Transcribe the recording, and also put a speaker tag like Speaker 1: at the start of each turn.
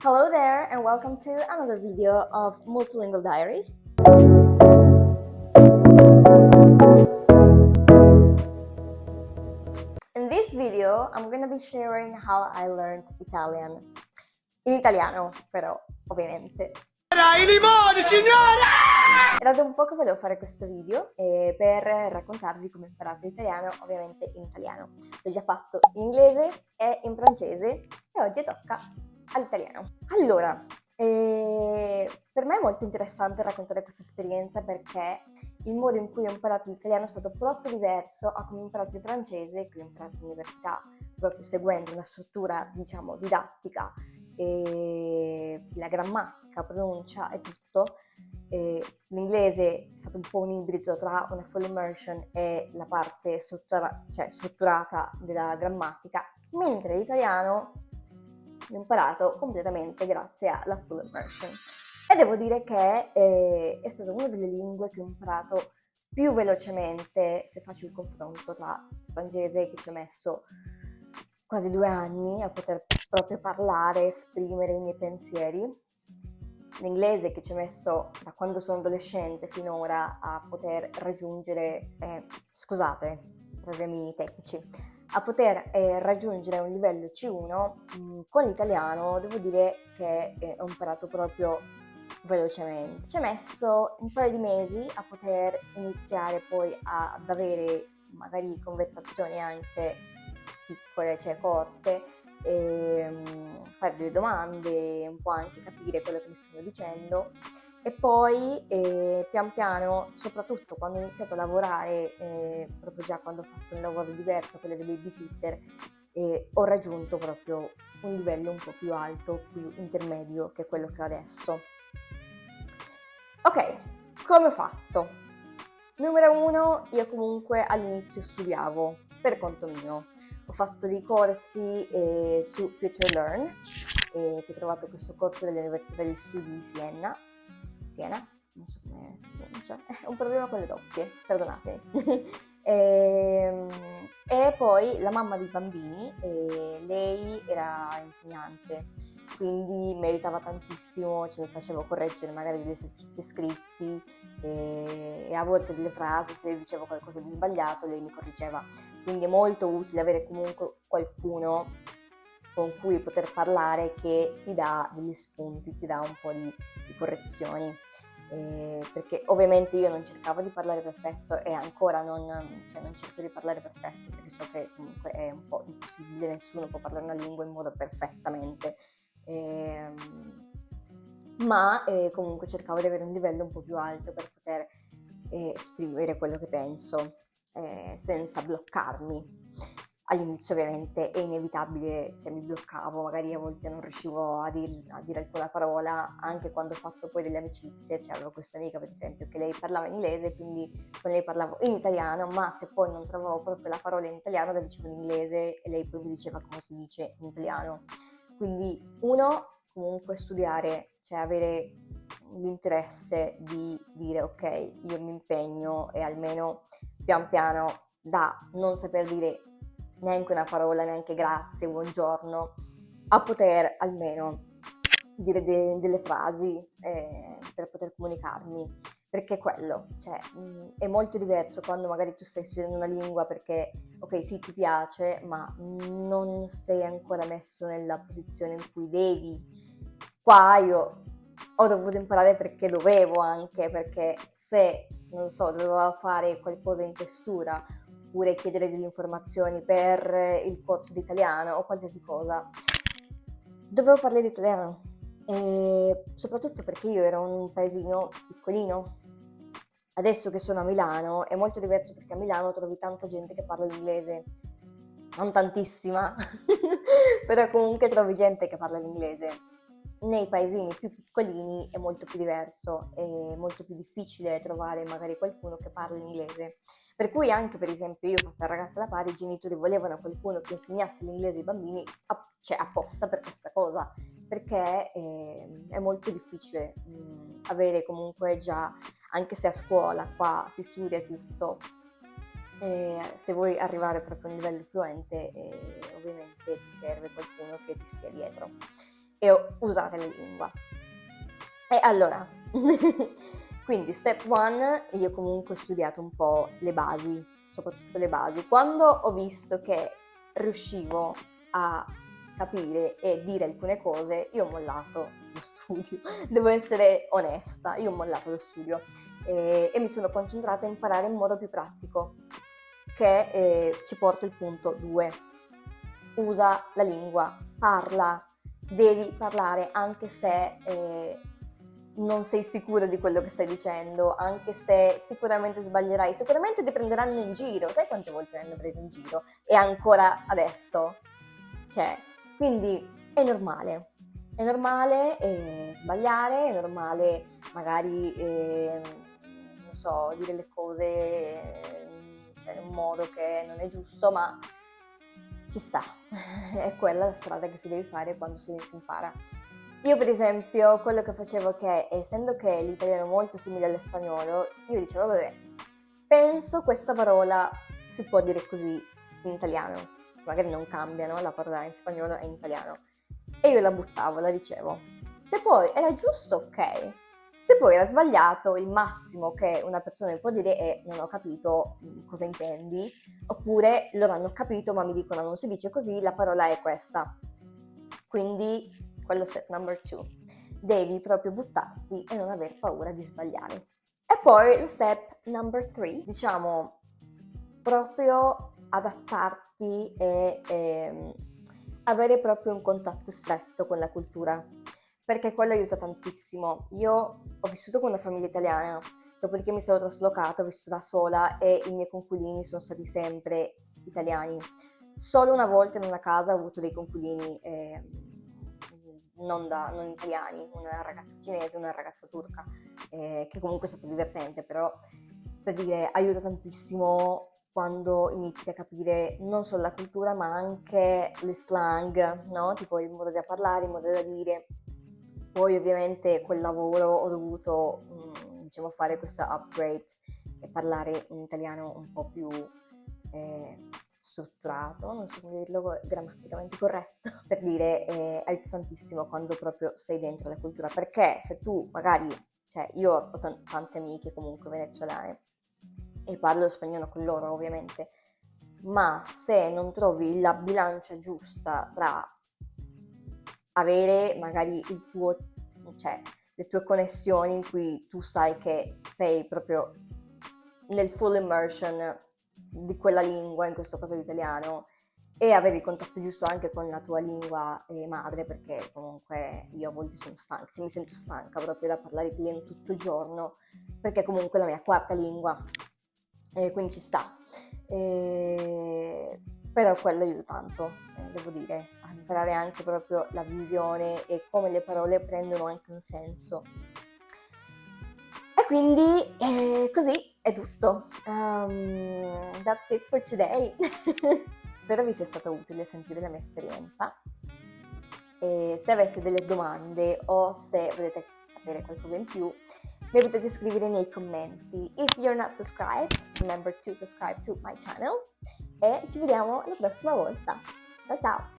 Speaker 1: Hello there and welcome to another video of Multilingual Diaries. In this video, I'm gonna be sharing how I learned Italian. In italiano, però, ovviamente.
Speaker 2: I limoni, signore!
Speaker 1: Era da un po' che volevo fare questo video per raccontarvi come ho imparato l'italiano, ovviamente in italiano. L'ho già fatto in inglese e in francese e oggi tocca all'italiano. Allora, per me è molto interessante raccontare questa esperienza perché il modo in cui ho imparato l'italiano è stato proprio diverso a come ho imparato il francese, che ho imparato all'università, proprio seguendo una struttura, diciamo, didattica, la grammatica, pronuncia e tutto. L'inglese è stato un po' un ibrido tra una full immersion e la parte strutturata della grammatica, mentre l'italiano l'ho imparato completamente grazie alla full immersion. E devo dire che è stata una delle lingue che ho imparato più velocemente se faccio il confronto tra il francese, che ci ho messo quasi 2 anni a poter proprio parlare, esprimere i miei pensieri, l'inglese che ci ho messo da quando sono adolescente finora a poter raggiungere, scusate, problemi tecnici, a poter raggiungere un livello C1, con l'italiano devo dire che ho imparato proprio velocemente. Ci ho messo un paio di mesi a poter iniziare poi ad avere magari conversazioni anche piccole, cioè corte, fare delle domande, un po' anche capire quello che mi stanno dicendo. E poi pian piano, soprattutto quando ho iniziato a lavorare, proprio già quando ho fatto un lavoro diverso, quello dei babysitter, ho raggiunto proprio un livello un po' più alto, più intermedio che quello che ho adesso. Ok, come ho fatto? Numero 1, io comunque all'inizio studiavo per conto mio. Ho fatto dei corsi su Future Learn, che ho trovato questo corso dell'Università degli Studi di Siena, non so come si pronuncia, ho un problema con le doppie, perdonatemi. E poi la mamma dei bambini, lei era insegnante, quindi mi aiutava tantissimo, mi facevo correggere magari degli esercizi scritti e a volte delle frasi, se dicevo qualcosa di sbagliato lei mi correggeva, quindi è molto utile avere comunque qualcuno con cui poter parlare che ti dà degli spunti, ti dà un po' di correzioni. Perché ovviamente io non cercavo di parlare perfetto e ancora non cerco di parlare perfetto perché so che comunque è un po' impossibile, nessuno può parlare una lingua in modo perfettamente, ma comunque cercavo di avere un livello un po' più alto per poter esprimere quello che penso senza bloccarmi. All'inizio ovviamente è inevitabile, cioè mi bloccavo, magari a volte non riuscivo a dire alcuna parola, anche quando ho fatto poi delle amicizie, cioè avevo questa amica per esempio che lei parlava inglese, quindi con lei parlavo in italiano, ma se poi non trovavo proprio la parola in italiano la dicevo in inglese e lei poi mi diceva come si dice in italiano. Quindi uno, comunque studiare, cioè avere l'interesse di dire ok, io mi impegno e almeno pian piano da non saper dire neanche una parola, neanche grazie, buongiorno, a poter almeno dire delle frasi per poter comunicarmi, perché quello, cioè, è molto diverso quando magari tu stai studiando una lingua perché, ok, sì, ti piace, ma non sei ancora messo nella posizione in cui devi. Qua io ho dovuto imparare perché dovevo anche, perché se, non so, dovevo fare qualcosa in questura oppure chiedere delle informazioni per il corso di italiano o qualsiasi cosa, dovevo parlare italiano. E soprattutto perché io ero un paesino piccolino. Adesso che sono a Milano è molto diverso perché a Milano trovi tanta gente che parla l'inglese, non tantissima, però comunque trovi gente che parla l'inglese. Nei paesini più piccolini è molto più diverso, è molto più difficile trovare magari qualcuno che parla l'inglese. Per cui anche per esempio io ho fatto la ragazza da pari, i genitori volevano qualcuno che insegnasse l'inglese ai bambini, cioè apposta per questa cosa, perché è molto difficile avere comunque già, anche se a scuola qua si studia tutto, se vuoi arrivare proprio a un livello fluente ovviamente ti serve qualcuno che ti stia dietro. e usate la lingua. E allora, quindi step 1, io comunque ho studiato un po' le basi, soprattutto le basi. Quando ho visto che riuscivo a capire e dire alcune cose, io ho mollato lo studio. Devo essere onesta, io ho mollato lo studio e mi sono concentrata a imparare in modo più pratico, che ci porta il punto 2. Usa la lingua, parla, devi parlare anche se non sei sicuro di quello che stai dicendo, anche se sicuramente sbaglierai, sicuramente ti prenderanno in giro, sai quante volte mi hanno preso in giro? E ancora adesso? Cioè, quindi è normale sbagliare, è normale magari, non so, dire le cose cioè, in un modo che non è giusto, ma ci sta, è quella la strada che si deve fare quando si impara. Io per esempio quello che facevo che, essendo che l'italiano è molto simile all'espagnolo, io dicevo vabbè, penso questa parola si può dire così in italiano, magari non cambiano la parola in spagnolo e in italiano, e io la buttavo, la dicevo. Se poi era giusto, ok. Se poi era sbagliato, il massimo che una persona mi può dire è non ho capito cosa intendi, oppure loro hanno capito ma mi dicono non si dice così, la parola è questa. Quindi quello step number 2. Devi proprio buttarti e non aver paura di sbagliare. E poi lo step number 3, diciamo proprio adattarti e avere proprio un contatto stretto con la cultura, perché quello aiuta tantissimo. Io ho vissuto con una famiglia italiana, dopodiché mi sono traslocata, ho vissuto da sola e i miei coinquilini sono stati sempre italiani. Solo una volta in una casa ho avuto dei coinquilini non italiani, una ragazza cinese e una ragazza turca, che comunque è stato divertente, però per dire aiuta tantissimo quando inizi a capire non solo la cultura ma anche le slang, no? Tipo il modo da parlare, il modo da dire. Poi ovviamente col lavoro ho dovuto diciamo fare questo upgrade e parlare un italiano un po' più strutturato, non so come dirlo grammaticamente corretto, per dire aiuta tantissimo quando proprio sei dentro la cultura, perché se tu magari, cioè io ho tante amiche comunque venezuelane e parlo lo spagnolo con loro ovviamente, ma se non trovi la bilancia giusta tra avere magari il tuo, cioè le tue connessioni in cui tu sai che sei proprio nel full immersion di quella lingua, in questo caso l'italiano, e avere il contatto giusto anche con la tua lingua madre, perché comunque io a volte sono stanca, cioè mi sento stanca proprio da parlare italiano tutto il giorno, perché comunque è la mia quarta lingua, quindi ci sta. Però quello aiuta tanto, devo dire, a imparare anche proprio la visione e come le parole prendono anche un senso. E quindi così è tutto. That's it for today. Spero vi sia stato utile sentire la mia esperienza. E se avete delle domande o se volete sapere qualcosa in più, mi potete scrivere nei commenti. If you're not subscribed, remember to subscribe to my channel. E ci vediamo la prossima volta. Ciao ciao!